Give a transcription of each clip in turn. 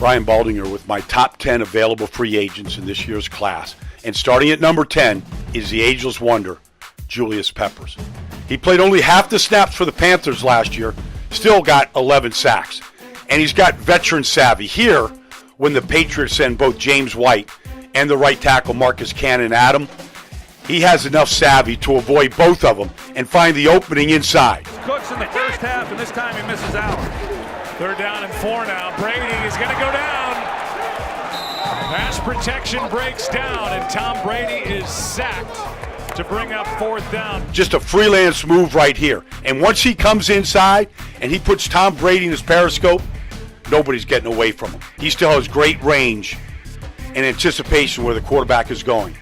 Brian Baldinger with my top 10 available free agents in this year's class. And starting at number 10 is the ageless wonder, Julius Peppers. He played only half the snaps for the Panthers last year, still got 11 sacks. And he's got veteran savvy. Here, when the Patriots send both James White and the right tackle Marcus Cannon at him, he has enough savvy to avoid both of them and find the opening inside. Cooks in the first half, and this time he misses out. 3rd down and 4 now. Brady is going to go down. Pass protection breaks down, and Tom Brady is sacked to bring up 4th down. Just a freelance move right here. And once he comes inside and he puts Tom Brady in his periscope, nobody's getting away from him. He still has great range and anticipation where the quarterback is going.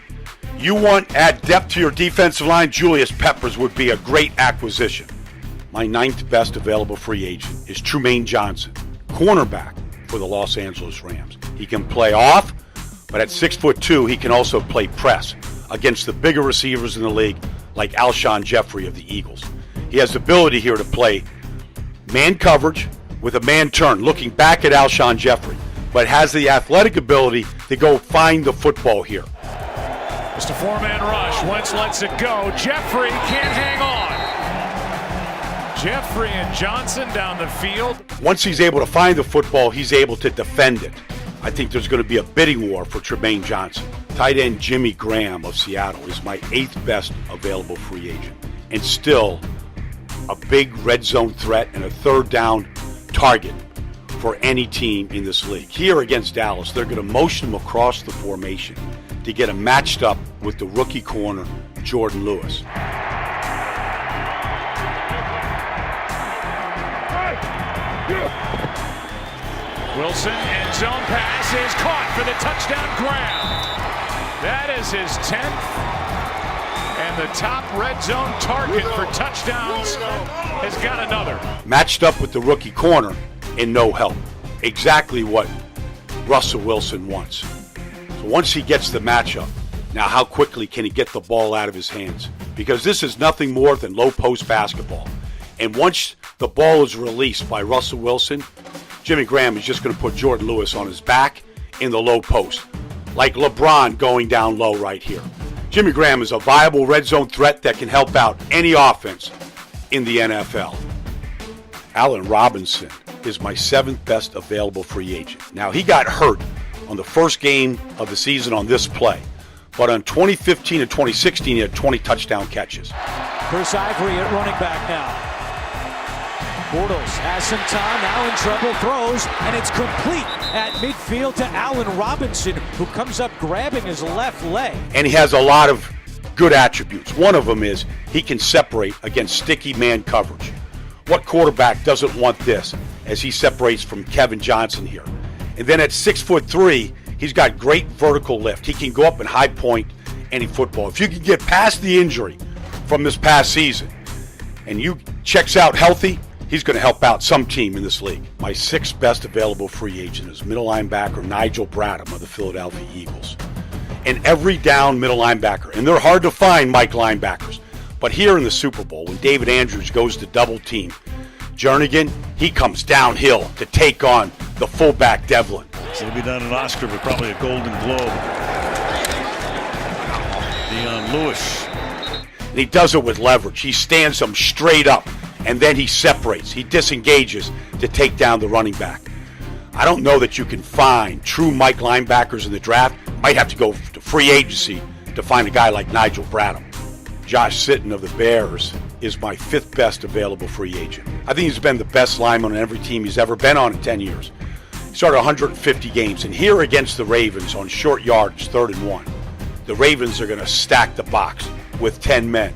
You want to add depth to your defensive line, Julius Peppers would be a great acquisition. My 9th best available free agent is Trumaine Johnson, cornerback for the Los Angeles Rams. He can play off, but at 6'2", he can also play press against the bigger receivers in the league like Alshon Jeffrey of the Eagles. He has the ability here to play man coverage with a man turn, looking back at Alshon Jeffrey, but has the athletic ability to go find the football here. Just a 4-man rush. Wentz lets it go. Jeffrey can't hang on. Jeffrey and Johnson down the field. Once he's able to find the football, he's able to defend it. I think there's going to be a bidding war for Trumaine Johnson. Tight end Jimmy Graham of Seattle is my 8th best available free agent, and still a big red zone threat and a 3rd down target for any team in this league. Here against Dallas, they're going to motion him across the formation to get him matched up with the rookie corner, Jordan Lewis. Wilson, end zone pass is caught for the touchdown Graham. That is his 10th and the top red zone target for touchdowns has got another. Matched up with the rookie corner and no help. Exactly what Russell Wilson wants. So once he gets the matchup, now how quickly can he get the ball out of his hands? Because this is nothing more than low post basketball. And once the ball is released by Russell Wilson, Jimmy Graham is just going to put Jordan Lewis on his back in the low post, like LeBron going down low right here. Jimmy Graham is a viable red zone threat that can help out any offense in the NFL. Allen Robinson is my 7th best available free agent. Now, he got hurt on the first game of the season on this play, but on 2015 and 2016, he had 20 touchdown catches. Chris Ivory at running back now. Bortles has some time, now in trouble, throws, and it's complete at midfield to Allen Robinson, who comes up grabbing his left leg. And he has a lot of good attributes. One of them is he can separate against sticky man coverage. What quarterback doesn't want this as he separates from Kevin Johnson here? And then at 6'3", he's got great vertical lift. He can go up and high point any football. If you can get past the injury from this past season and you checks out healthy, he's going to help out some team in this league. My 6th best available free agent is middle linebacker Nigel Bradham of the Philadelphia Eagles. And every down middle linebacker, and they're hard to find, Mike linebackers. But here in the Super Bowl, when David Andrews goes to double team Jernigan, he comes downhill to take on the fullback Devlin. So maybe not an Oscar, but probably a Golden Globe. Dion Lewis. And he does it with leverage. He stands him straight up, and then he separates. He disengages to take down the running back. I don't know that you can find true Mike linebackers in the draft. Might have to go to free agency to find a guy like Nigel Bradham. Josh Sitton of the Bears is my 5th best available free agent. I think he's been the best lineman on every team he's ever been on in 10 years. He started 150 games, and here against the Ravens on short yardage, 3rd and 1, the Ravens are going to stack the box with 10 men.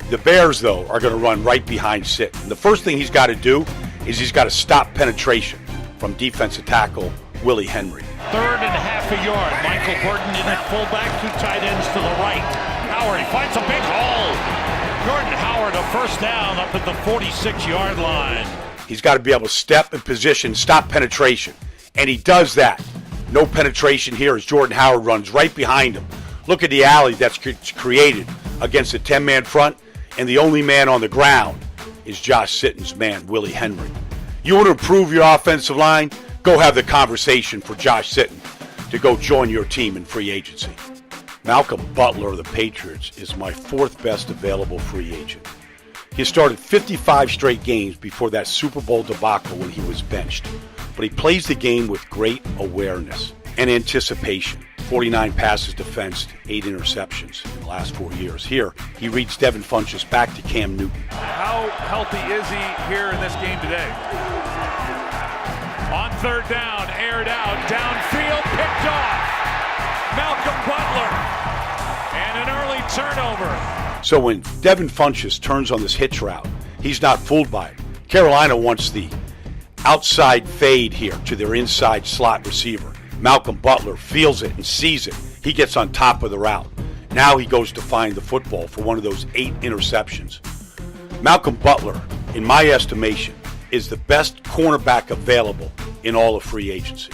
The Bears, though, are going to run right behind Sitton. The first thing he's got to do is he's got to stop penetration from defensive tackle Willie Henry. 3rd and half a yard. Michael Burton in at fullback, 2 tight ends to the right. Howard, he finds a big hole. Jordan Howard, a first down up at the 46-yard line. He's got to be able to step in position, stop penetration. And he does that. No penetration here as Jordan Howard runs right behind him. Look at the alley that's created against a 10-man front, and the only man on the ground is Josh Sitton's man, Willie Henry. You want to improve your offensive line? go have the conversation for Josh Sitton to go join your team in free agency. Malcolm Butler of the Patriots is my 4th best available free agent. He started 55 straight games before that Super Bowl debacle when he was benched, but he plays the game with great awareness and anticipation. 49 passes defensed, 8 interceptions in the last 4 years. Here, he reads Devin Funchess back to Cam Newton. How healthy is he here in this game today? On 3rd down, aired out, downfield, picked off. Malcolm Butler, and an early turnover. So when Devin Funchess turns on this hitch route, he's not fooled by it. Carolina wants the outside fade here to their inside slot receiver. Malcolm Butler feels it and sees it. He gets on top of the route. Now he goes to find the football for one of those 8 interceptions. Malcolm Butler, in my estimation, is the best cornerback available in all of free agency.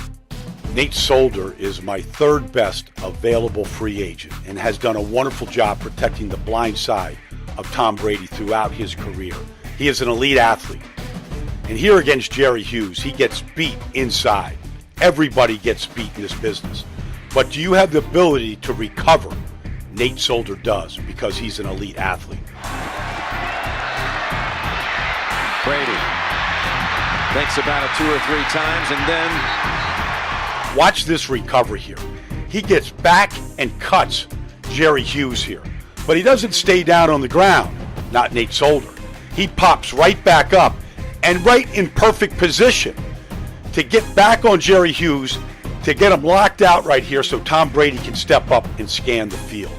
Nate Solder is my 3rd best available free agent and has done a wonderful job protecting the blind side of Tom Brady throughout his career. He is an elite athlete. And here against Jerry Hughes, he gets beat inside. Everybody gets beat in this business. But do you have the ability to recover? Nate Solder does, because he's an elite athlete. Brady thinks about it 2 or 3 times and then... Watch this recovery here. He gets back and cuts Jerry Hughes here. But he doesn't stay down on the ground. Not Nate Solder. He pops right back up and right in perfect position to get back on Jerry Hughes, to get him locked out right here so Tom Brady can step up and scan the field.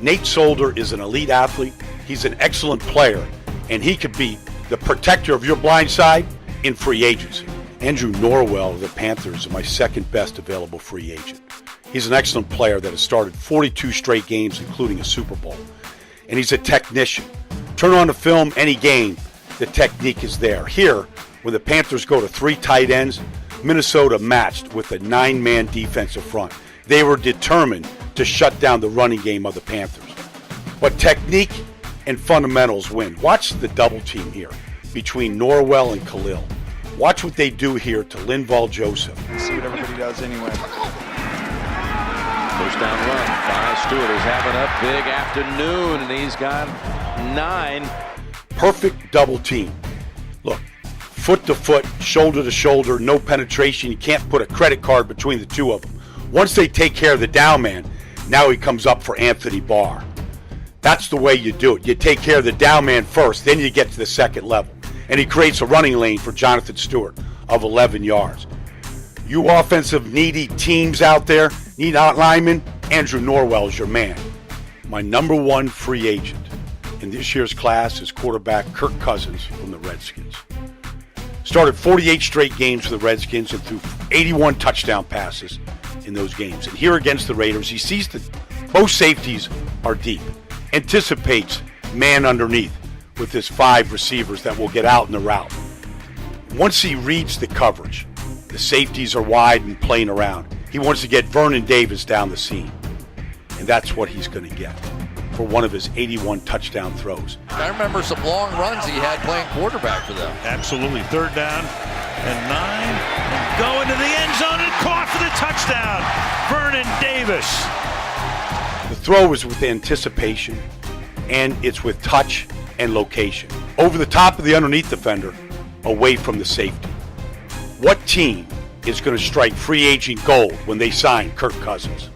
Nate Solder is an elite athlete. He's an excellent player, and he could be the protector of your blind side in free agency. Andrew Norwell of the Panthers is my 2nd best available free agent. He's an excellent player that has started 42 straight games, including a Super Bowl. And he's a technician. Turn on the film any game, the technique is there. Here, when the Panthers go to 3 tight ends, Minnesota matched with a 9-man defensive front. They were determined to shut down the running game of the Panthers. But technique and fundamentals win. Watch the double team here between Norwell and Khalil. Watch what they do here to Linval Joseph. See what everybody does anyway. 1st down run. Five. Stewart is having a big afternoon, and he's got 9. Perfect double team. Look, foot to foot, shoulder to shoulder, no penetration. You can't put a credit card between the two of them. Once they take care of the down man, now he comes up for Anthony Barr. That's the way you do it. You take care of the down man first, then you get to the second level. And he creates a running lane for Jonathan Stewart of 11 yards. You offensive needy teams out there, need linemen, Andrew Norwell is your man. My number 1 free agent in this year's class is quarterback Kirk Cousins from the Redskins. Started 48 straight games for the Redskins and threw 81 touchdown passes in those games. And here against the Raiders, he sees that both safeties are deep, anticipates man underneath with his 5 receivers that will get out in the route. Once he reads the coverage, the safeties are wide and playing around. He wants to get Vernon Davis down the seam. And that's what he's going to get for one of his 81 touchdown throws. I remember some long runs he had playing quarterback for them. Absolutely. 3rd down and 9. And go into the end zone and caught for the touchdown. Vernon Davis. The throw is with anticipation, and it's with touch and location. Over the top of the underneath defender, away from the safety. What team is going to strike free agent gold when they sign Kirk Cousins?